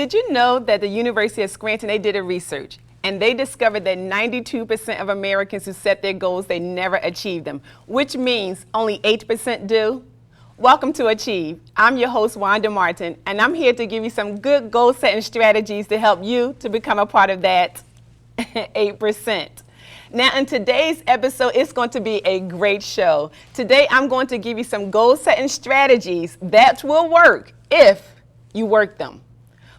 Did you know that the University of Scranton, they did a research and they discovered that 92% of Americans who set their goals, they never achieve them, which means only 8% do? Welcome to Achieve. I'm your host, Wanda Martin, and I'm here to give you some good goal setting strategies to help you to become a part of that 8%. Now, in today's episode, it's going to be a great show. Today, I'm going to give you some goal setting strategies that will work if you work them.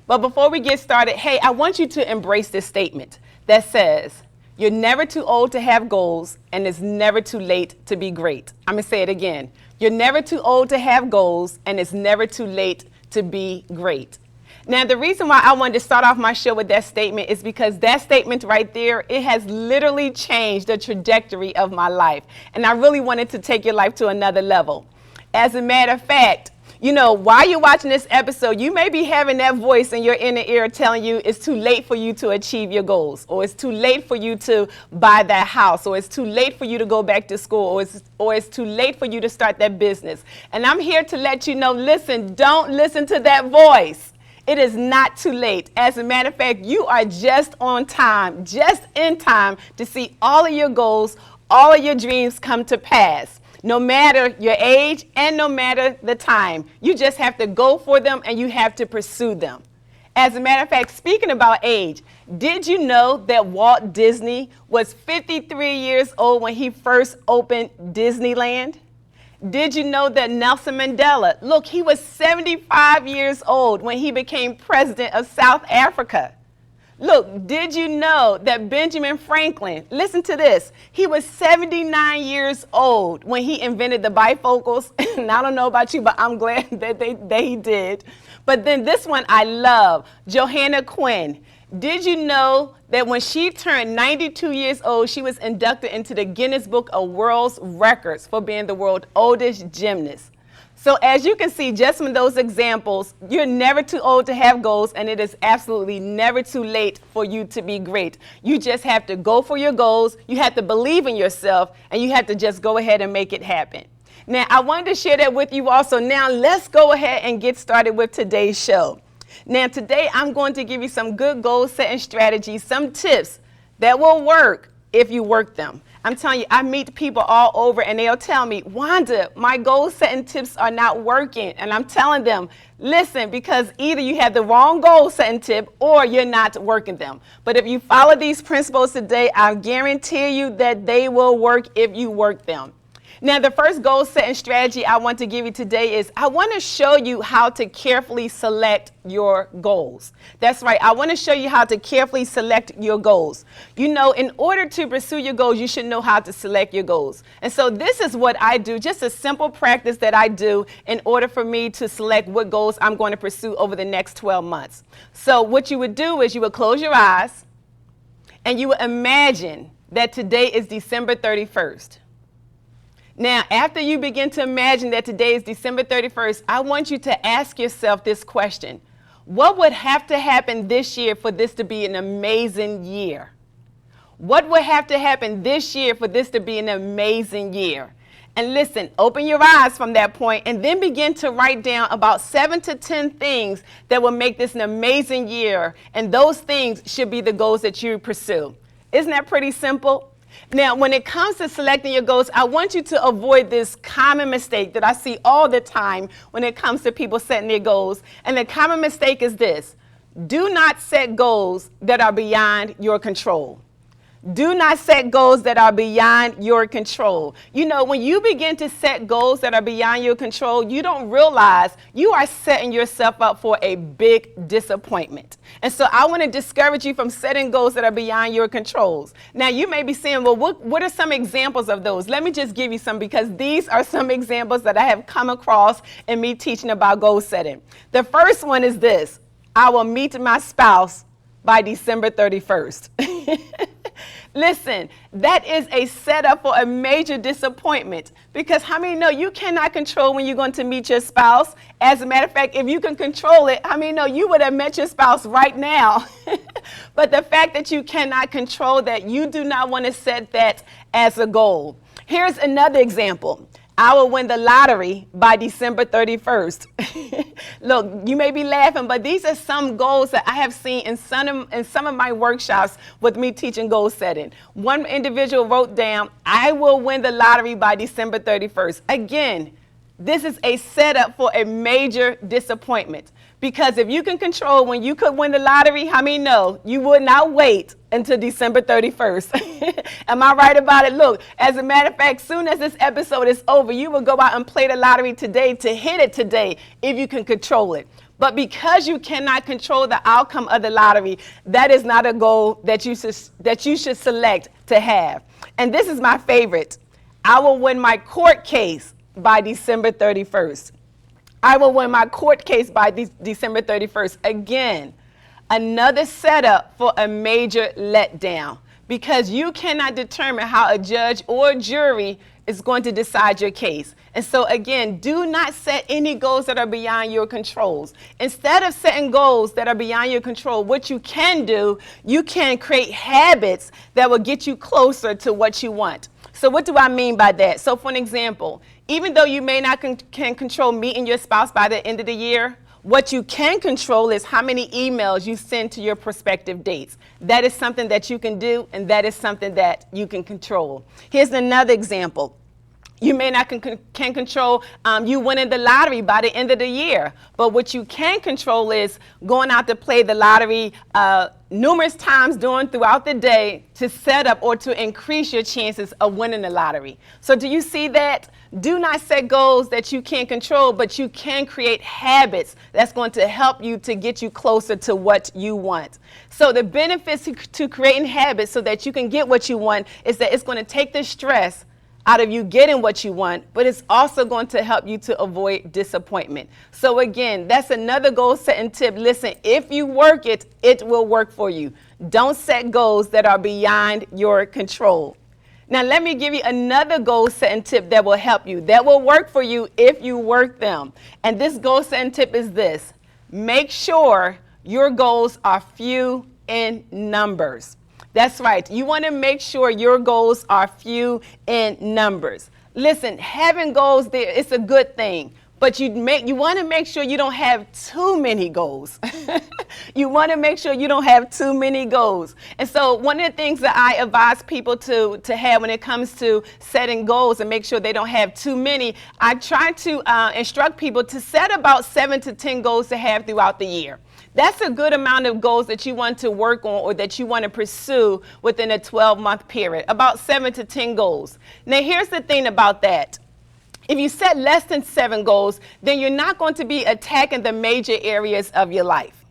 But before we get started, hey, I want you to embrace this statement that says, you're never too old to have goals, and it's never too late to be great. I'm going to say it again. You're never too old to have goals, and it's never too late to be great. Now, the reason why I wanted to start off my show with that statement is because that statement right there, it has literally changed the trajectory of my life. And I really wanted to take your life to another level. As a matter of fact, you know, while you're watching this episode, you may be having that voice in your inner ear telling you it's too late for you to achieve your goals, or it's too late for you to buy that house, or it's too late for you to go back to school, or it's too late for you to start that business. And I'm here to let you know, listen, don't listen to that voice. It is not too late. As a matter of fact, you are just on time, just in time to see all of your goals, all of your dreams come to pass. No matter your age and no matter the time, you just have to go for them and you have to pursue them. As a matter of fact, speaking about age, did you know that Walt Disney was 53 years old when he first opened Disneyland? Did you know that Nelson Mandela, look, he was 75 years old when he became president of South Africa? Look, did you know that Benjamin Franklin, listen to this, he was 79 years old when he invented the bifocals? And I don't know about you, but I'm glad that he did. But then this one I love, Johanna Quinn. Did you know that when she turned 92 years old, she was inducted into the Guinness Book of World Records for being the world's oldest gymnast? So as you can see, just from those examples, you're never too old to have goals, and it is absolutely never too late for you to be great. You just have to go for your goals, you have to believe in yourself, and you have to just go ahead and make it happen. Now, I wanted to share that with you also. Now, let's go ahead and get started with today's show. Now, today, I'm going to give you some good goal setting strategies, some tips that will work if you work them. I'm telling you, I meet people all over and they'll tell me, Wanda, my goal setting tips are not working. And I'm telling them, listen, because either you have the wrong goal setting tip or you're not working them. But if you follow these principles today, I guarantee you that they will work if you work them. Now, the first goal setting strategy I want to give you today is I want to show you how to carefully select your goals. That's right. I want to show you how to carefully select your goals. You know, in order to pursue your goals, you should know how to select your goals. And so this is what I do, just a simple practice that I do in order for me to select what goals I'm going to pursue over the next 12 months. So what you would do is you would close your eyes and you would imagine that today is December 31st. Now, after you begin to imagine that today is December 31st, I want you to ask yourself this question. What would have to happen this year for this to be an amazing year? What would have to happen this year for this to be an amazing year? And listen, open your eyes from that point and then begin to write down about 7 to 10 things that will make this an amazing year. And those things should be the goals that you pursue. Isn't that pretty simple? Now, when it comes to selecting your goals, I want you to avoid this common mistake that I see all the time when it comes to people setting their goals. And the common mistake is this: do not set goals that are beyond your control. Do not set goals that are beyond your control. You know, when you begin to set goals that are beyond your control, you don't realize you are setting yourself up for a big disappointment. And so I want to discourage you from setting goals that are beyond your controls. Now, you may be saying, well, what are some examples of those? Let me just give you some, because these are some examples that I have come across in me teaching about goal setting. The first one is this: I will meet my spouse by December 31st. Listen, that is a setup for a major disappointment, because how many know you cannot control when you're going to meet your spouse? As a matter of fact, if you can control it, how many know you would have met your spouse right now? But the fact that you cannot control that, you do not want to set that as a goal. Here's another example. I will win the lottery by December 31st. Look, you may be laughing, but these are some goals that I have seen in some of my workshops with me teaching goal setting. One individual wrote down, I will win the lottery by December 31st. Again, this is a setup for a major disappointment. Because if you can control when you could win the lottery, how many know you would not wait until December 31st? Am I right about it? Look, as a matter of fact, soon as this episode is over, you will go out and play the lottery today to hit it today if you can control it. But because you cannot control the outcome of the lottery, that is not a goal that you should select to have. And this is my favorite. I will win my court case by December 31st. I will win my court case by December 31st. Again, another setup for a major letdown, because you cannot determine how a judge or a jury is going to decide your case. And so again, do not set any goals that are beyond your controls. Instead of setting goals that are beyond your control, what you can do, you can create habits that will get you closer to what you want. So what do I mean by that? So for an example, even though you may not can control meeting your spouse by the end of the year, what you can control is how many emails you send to your prospective dates. That is something that you can do, and that is something that you can control. Here's another example. You may not can control you winning the lottery by the end of the year, but what you can control is going out to play the lottery numerous times throughout the day to set up or to increase your chances of winning the lottery. So do you see that? Do not set goals that you can't control, but you can create habits that's going to help you to get you closer to what you want. So the benefits to creating habits so that you can get what you want is that it's going to take the stress out of you getting what you want, but it's also going to help you to avoid disappointment. So again, that's another goal setting tip. Listen, if you work it, it will work for you. Don't set goals that are beyond your control. Now, let me give you another goal setting tip that will help you, that will work for you if you work them. And this goal setting tip is this: make sure your goals are few in numbers. That's right. You want to make sure your goals are few in numbers. Listen, having goals there, it's a good thing, but you want to make sure you don't have too many goals. You want to make sure you don't have too many goals. And so one of the things that I advise people to have when it comes to setting goals and make sure they don't have too many, I try to instruct people to set about 7 to 10 goals to have throughout the year. That's a good amount of goals that you want to work on or that you want to pursue within a 12-month period, about 7 to 10 goals. Now, here's the thing about that. If you set less than 7 goals, then you're not going to be attacking the major areas of your life.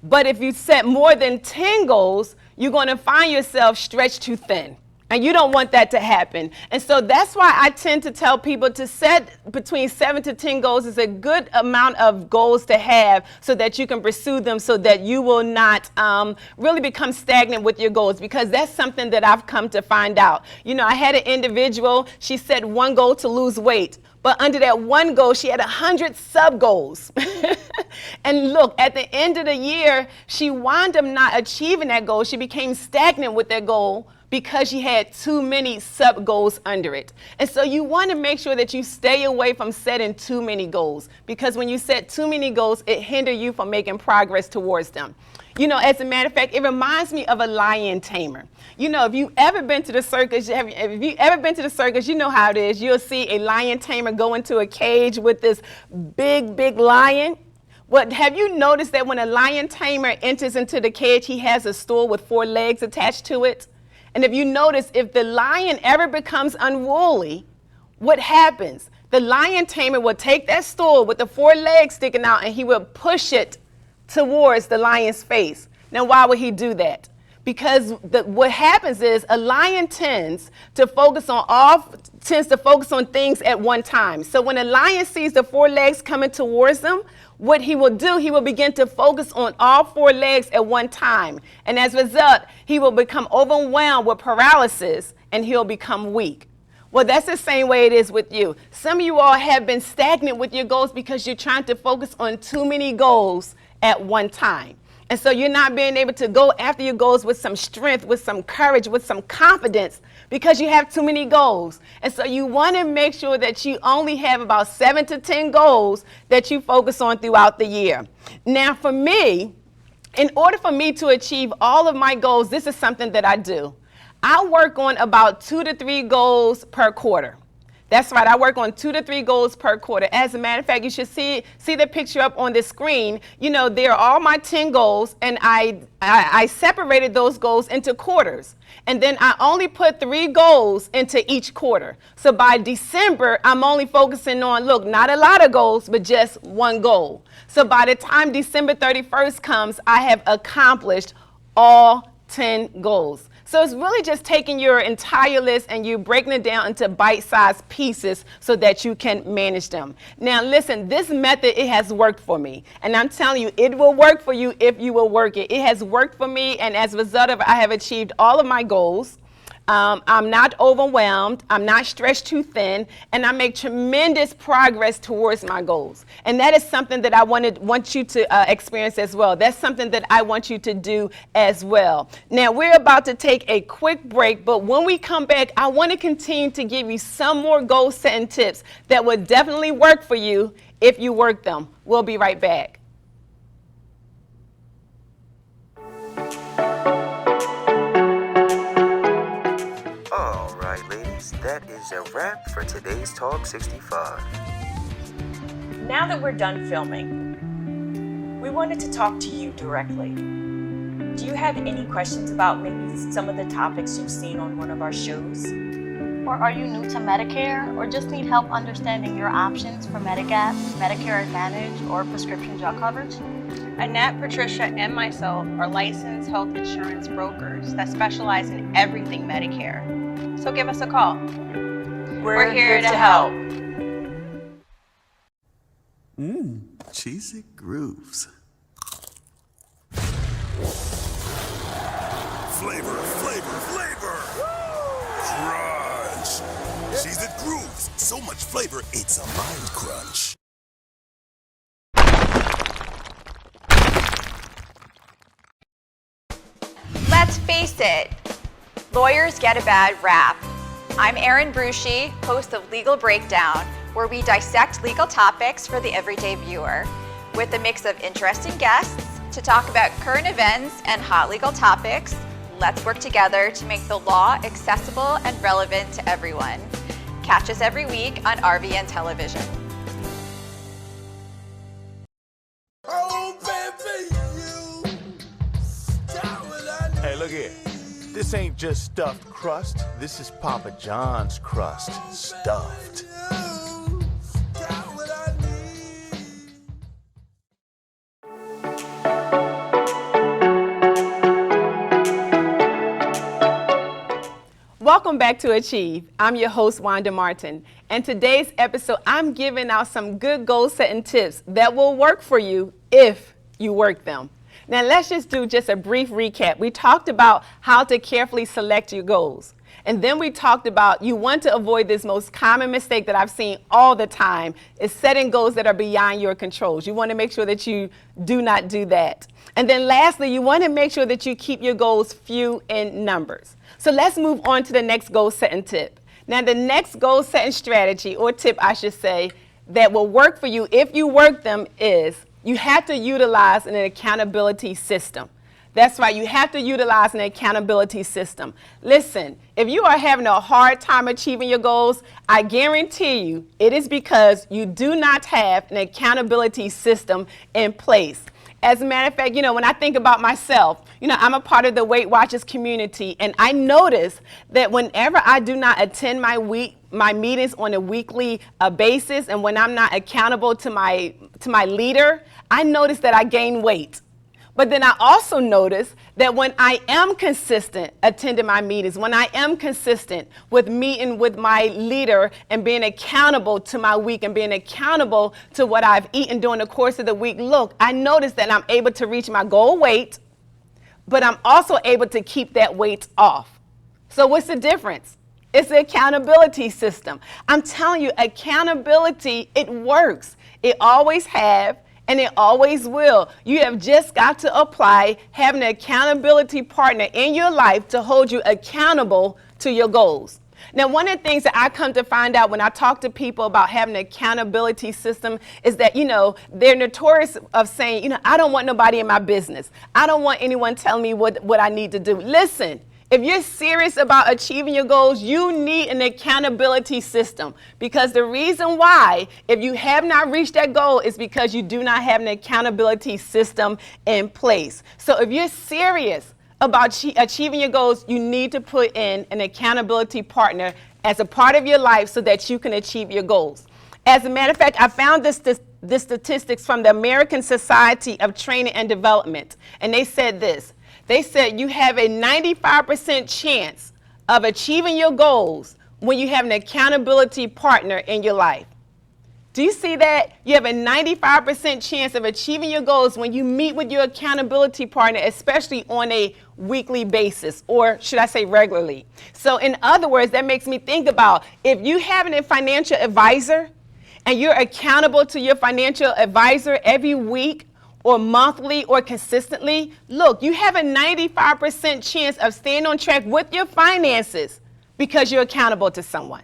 But if you set more than 10 goals, you're going to find yourself stretched too thin. And you don't want that to happen. And so that's why I tend to tell people to set between 7 to 10 goals is a good amount of goals to have so that you can pursue them, so that you will not really become stagnant with your goals, because that's something that I've come to find out. You know, I had an individual, she set one goal to lose weight. But under that one goal, she had 100 sub-goals. And look, at the end of the year, she wound up not achieving that goal. She became stagnant with that goal because she had too many sub-goals under it. And so you want to make sure that you stay away from setting too many goals, because when you set too many goals, it hinders you from making progress towards them. You know, as a matter of fact, it reminds me of a lion tamer. You know, if you've ever been to the circus, you know how it is. You'll see a lion tamer go into a cage with this big lion. Well, have you noticed that when a lion tamer enters into the cage, he has a stool with 4 legs attached to it? And if you notice, if the lion ever becomes unruly, what happens? The lion tamer will take that stool with the 4 legs sticking out and he will push it towards the lion's face. Now, why would he do that? Because what happens is a lion tends to focus on things at one time. So when a lion sees the 4 legs coming towards them, what he will do, he will begin to focus on all 4 legs at one time. And as a result, he will become overwhelmed with paralysis and he'll become weak. Well, that's the same way it is with you. Some of you all have been stagnant with your goals because you're trying to focus on too many goals at one time. And so you're not being able to go after your goals with some strength, with some courage, with some confidence, because you have too many goals. And so you want to make sure that you only have about 7 to 10 goals that you focus on throughout the year. Now for me, in order for me to achieve all of my goals, this is something that I do. I work on about 2 to 3 goals per quarter. That's right, I work on 2 to 3 goals per quarter. As a matter of fact, you should see the picture up on the screen. You know, there are all my 10 goals, and I separated those goals into quarters. And then I only put 3 goals into each quarter. So by December, I'm only focusing on, look, not a lot of goals, but just 1 goal. So by the time December 31st comes, I have accomplished all 10 goals. So it's really just taking your entire list and you breaking it down into bite-sized pieces so that you can manage them. Now listen, this method, it has worked for me. And I'm telling you, it will work for you if you will work it. It has worked for me, and as a result of it, I have achieved all of my goals. I'm not overwhelmed, I'm not stretched too thin, and I make tremendous progress towards my goals. And that is something that I want you to experience as well. That's something that I want you to do as well. Now, we're about to take a quick break, but when we come back, I want to continue to give you some more goal setting tips that would definitely work for you if you work them. We'll be right back. That is a wrap for today's Talk 65. Now that we're done filming, we wanted to talk to you directly. Do you have any questions about maybe some of the topics you've seen on one of our shows? Or are you new to Medicare or just need help understanding your options for Medigap, Medicare Advantage, or prescription drug coverage? Annette, Patricia, and myself are licensed health insurance brokers that specialize in everything Medicare. So give us a call. We're here to help. Cheesy grooves. Flavor, flavor, flavor! Crunch! Cheesy grooves. So much flavor, it's a mind crunch. Let's face it, lawyers get a bad rap. I'm Erin Brucey, host of Legal Breakdown, where we dissect legal topics for the everyday viewer, with a mix of interesting guests to talk about current events and hot legal topics. Let's work together to make the law accessible and relevant to everyone. Catch us every week on RVN Television. Oh, baby, you got what I need. Hey, look here. This ain't just stuffed crust. This is Papa John's crust, stuffed. Welcome back to Achieve. I'm your host, Wanda Martin. And today's episode, I'm giving out some good goal setting tips that will work for you if you work them. Now let's just do just a brief recap. We talked about how to carefully select your goals. And then we talked about you want to avoid this most common mistake that I've seen all the time is setting goals that are beyond your controls. You want to make sure that you do not do that. And then lastly, you want to make sure that you keep your goals few in numbers. So let's move on to the next goal setting tip. Now the next goal setting strategy, or tip I should say, that will work for you if you work them is you have to utilize an accountability system. That's right, you have to utilize an accountability system. Listen, if you are having a hard time achieving your goals, I guarantee you it is because you do not have an accountability system in place. As a matter of fact, when I think about myself, I'm a part of the Weight Watchers community, and I notice that whenever I do not attend my meetings on a weekly basis, and when I'm not accountable to my leader, I notice that I gain weight. But then I also notice that when I am consistent attending my meetings, when I am consistent with meeting with my leader and being accountable to my week and being accountable to what I've eaten during the course of the week, look, I notice that I'm able to reach my goal weight, but I'm also able to keep that weight off. So what's the difference? It's the accountability system. I'm telling you, accountability, it works. It always have, and it always will. You have just got to apply having an accountability partner in your life to hold you accountable to your goals. Now, one of the things that I come to find out when I talk to people about having an accountability system is that, they're notorious of saying, I don't want nobody in my business. I don't want anyone telling me what I need to do. Listen, if you're serious about achieving your goals, you need an accountability system, because the reason why, if you have not reached that goal, is because you do not have an accountability system in place. So if you're serious about achieving your goals, you need to put in an accountability partner as a part of your life so that you can achieve your goals. As a matter of fact, I found this statistics from the American Society of Training and Development, and they said this. They said you have a 95% chance of achieving your goals when you have an accountability partner in your life. Do you see that? You have a 95% chance of achieving your goals when you meet with your accountability partner, especially on a weekly basis, or should I say regularly. So in other words, that makes me think about, if you have a financial advisor and you're accountable to your financial advisor every week or monthly or consistently, look, you have a 95% chance of staying on track with your finances because you're accountable to someone.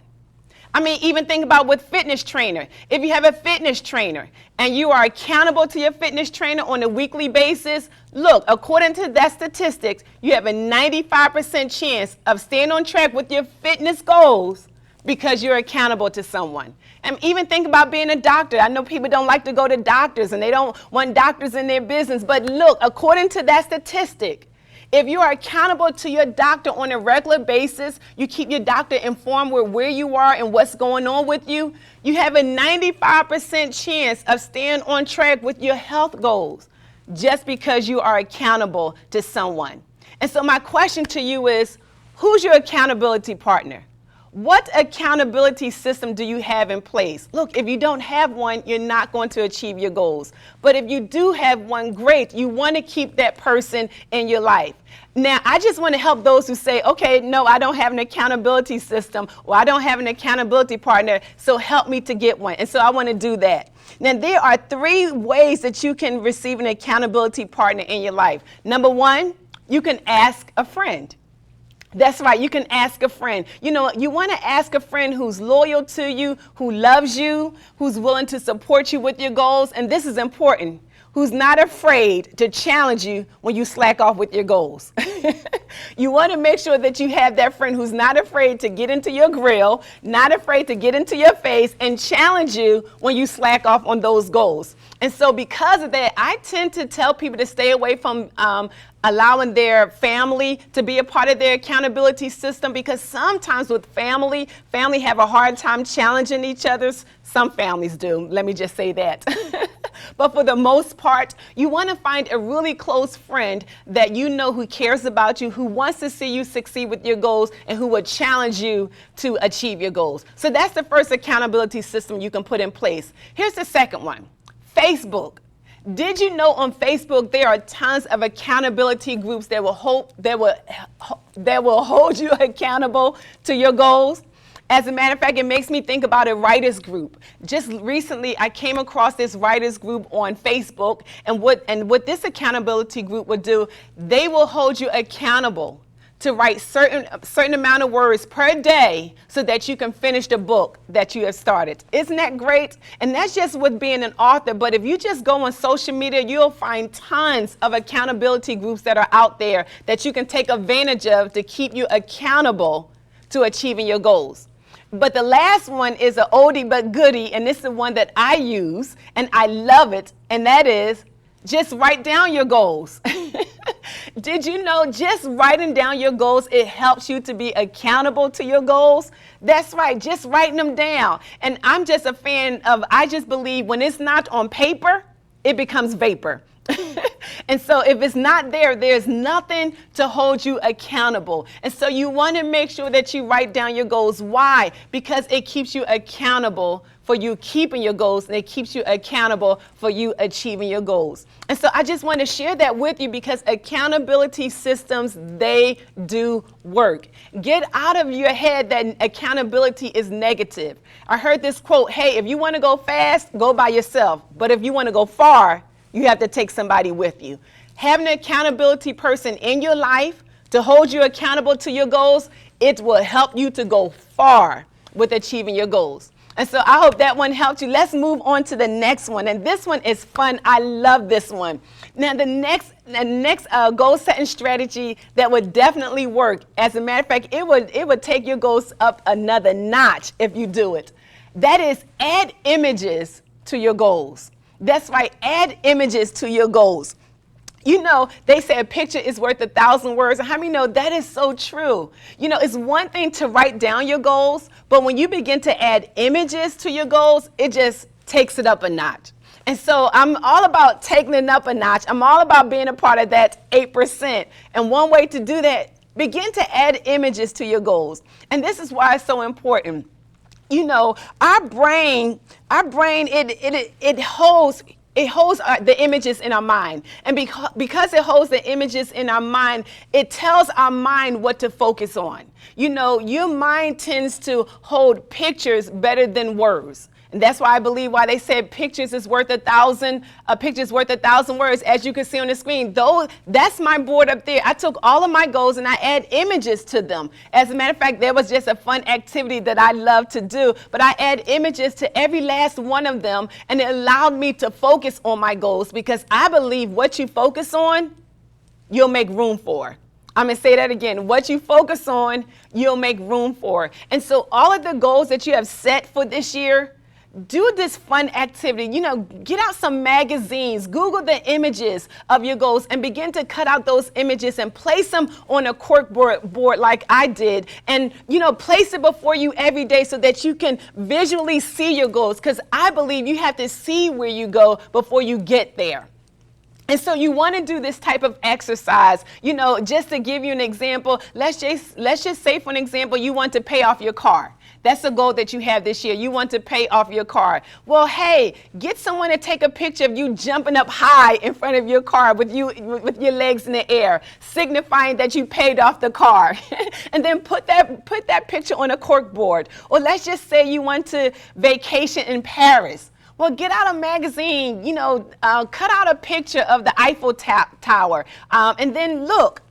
I mean, even think about with fitness trainer. If you have a fitness trainer and you are accountable to your fitness trainer on a weekly basis, look, according to that statistics, you have a 95% chance of staying on track with your fitness goals because you're accountable to someone. And even think about being a doctor. I know people don't like to go to doctors and they don't want doctors in their business, but look, according to that statistic, if you are accountable to your doctor on a regular basis, you keep your doctor informed with where you are and what's going on with you, you have a 95% chance of staying on track with your health goals just because you are accountable to someone. And so my question to you is, who's your accountability partner? What accountability system do you have in place? Look, if you don't have one, you're not going to achieve your goals. But if you do have one, great. You want to keep that person in your life. Now, I just want to help those who say, okay, no, I don't have an accountability system, or I don't have an accountability partner, so help me to get one. And so I want to do that. Now, there are 3 ways that you can receive an accountability partner in your life. Number 1, you can ask a friend. That's right, you can ask a friend. You want to ask a friend who's loyal to you, who loves you, who's willing to support you with your goals, and this is important, who's not afraid to challenge you when you slack off with your goals. You want to make sure that you have that friend who's not afraid to get into your grill, not afraid to get into your face and challenge you when you slack off on those goals. And so because of that, I tend to tell people to stay away from allowing their family to be a part of their accountability system, because sometimes with family have a hard time challenging each other's. Some families do, let me just say that. But for the most part, you want to find a really close friend that you know who cares about you, who wants to see you succeed with your goals, and who will challenge you to achieve your goals. So that's the first accountability system you can put in place. Here's the second one, Facebook. Did you know on Facebook there are tons of accountability groups that will hold you accountable to your goals? As a matter of fact, it makes me think about a writers group. Just recently, I came across this writers group on Facebook, and what this accountability group would do, they will hold you accountable to write certain amount of words per day so that you can finish the book that you have started. Isn't that great? And that's just with being an author. But if you just go on social media, you'll find tons of accountability groups that are out there that you can take advantage of to keep you accountable to achieving your goals. But the last one is an oldie but goodie, and this is the one that I use, and I love it, and that is just write down your goals. Did you know just writing down your goals, it helps you to be accountable to your goals? That's right, just writing them down. And I'm just a fan of, I just believe when it's not on paper, it becomes vapor. And so if it's not there, there's nothing to hold you accountable. And so you want to make sure that you write down your goals. Why? Because it keeps you accountable for you keeping your goals, and it keeps you accountable for you achieving your goals. And so I just want to share that with you because accountability systems, they do work. Get out of your head that accountability is negative. I heard this quote, hey, if you want to go fast, go by yourself. But if you want to go far, you have to take somebody with you. Having an accountability person in your life to hold you accountable to your goals, it will help you to go far with achieving your goals. And so I hope that one helped you. Let's move on to the next one. And this one is fun. I love this one. Now, the next goal setting strategy that would definitely work. As a matter of fact, it would take your goals up another notch if you do it. That is add images to your goals. That's right. Add images to your goals. You know, they say a picture is worth 1,000 words. And how many know that is so true? You know, it's one thing to write down your goals, but when you begin to add images to your goals, it just takes it up a notch. And so I'm all about taking it up a notch. I'm all about being a part of that 8%. And one way to do that, begin to add images to your goals. And this is why it's so important. You know, our brain, it holds the images in our mind. And because it holds the images in our mind, it tells our mind what to focus on. You know, your mind tends to hold pictures better than words. And that's why I believe why they said pictures is worth 1,000, a picture's worth 1,000 words, as you can see on the screen. That's my board up there. I took all of my goals and I add images to them. As a matter of fact, there was just a fun activity that I love to do, but I add images to every last one of them, and it allowed me to focus on my goals because I believe what you focus on, you'll make room for. I'm going to say that again. What you focus on, you'll make room for. And so all of the goals that you have set for this year, do this fun activity. You know, get out some magazines, Google the images of your goals and begin to cut out those images and place them on a cork board like I did. And, you know, place it before you every day so that you can visually see your goals, because I believe you have to see where you go before you get there. And so you want to do this type of exercise, you know, just to give you an example, let's just say, for an example, you want to pay off your car. That's a goal that you have this year. You want to pay off your car. Well, hey, get someone to take a picture of you jumping up high in front of your car with your legs in the air, signifying that you paid off the car. And then put that picture on a cork board. Or let's just say you want to vacation in Paris. Well, get out a magazine, you know, cut out a picture of the Eiffel Tower, and then look.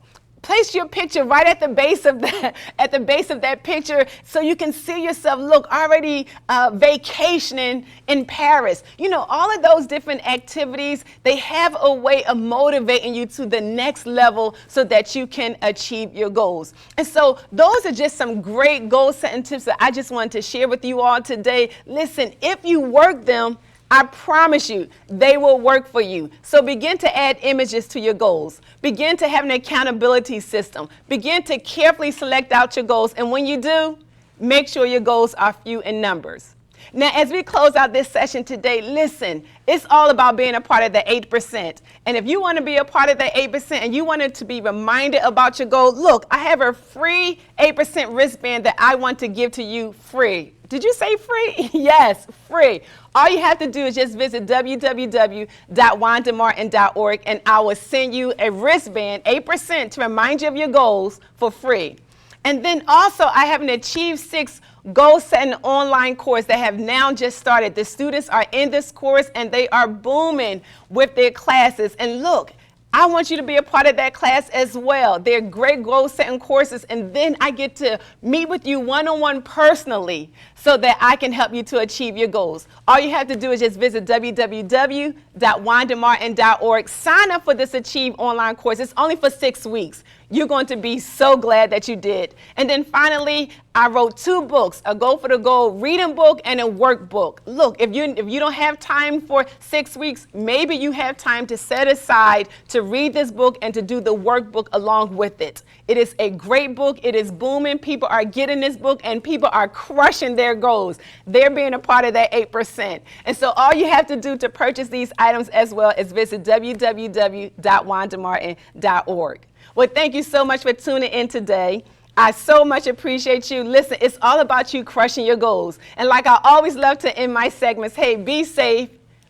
Place your picture right at the base of that picture so you can see yourself, look, already vacationing in Paris. You know, all of those different activities, they have a way of motivating you to the next level so that you can achieve your goals. And so those are just some great goal setting tips that I just wanted to share with you all today. Listen, if you work them, I promise you, they will work for you. So begin to add images to your goals. Begin to have an accountability system. Begin to carefully select out your goals. And when you do, make sure your goals are few in numbers. Now, as we close out this session today, listen, it's all about being a part of the 8%. And if you want to be a part of the 8% and you wanted to be reminded about your goal, look, I have a free 8% wristband that I want to give to you free. Did you say free? Yes, free. All you have to do is just visit www.wandamartin.org and I will send you a wristband, 8%, to remind you of your goals for free. And then also, I have an Achieve 6 goal setting online course that have now just started. The students are in this course and they are booming with their classes. And look, I want you to be a part of that class as well. They're great goal setting courses, and then I get to meet with you one-on-one personally so that I can help you to achieve your goals. All you have to do is just visit www.wandamartin.org. Sign up for this Achieve online course. It's only for 6 weeks. You're going to be so glad that you did. And then finally, I wrote 2 books, a Go for the Goal reading book and a workbook. Look, if you don't have time for 6 weeks, maybe you have time to set aside to read this book and to do the workbook along with it. It is a great book. It is booming. People are getting this book, and people are crushing their goals. They're being a part of that 8%. And so all you have to do to purchase these items as well is visit www.wandamartin.org. Well, thank you so much for tuning in today. I so much appreciate you. Listen, it's all about you crushing your goals. And like I always love to end my segments, hey, be safe,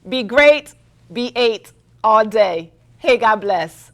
be great, be 8 all day. Hey, God bless.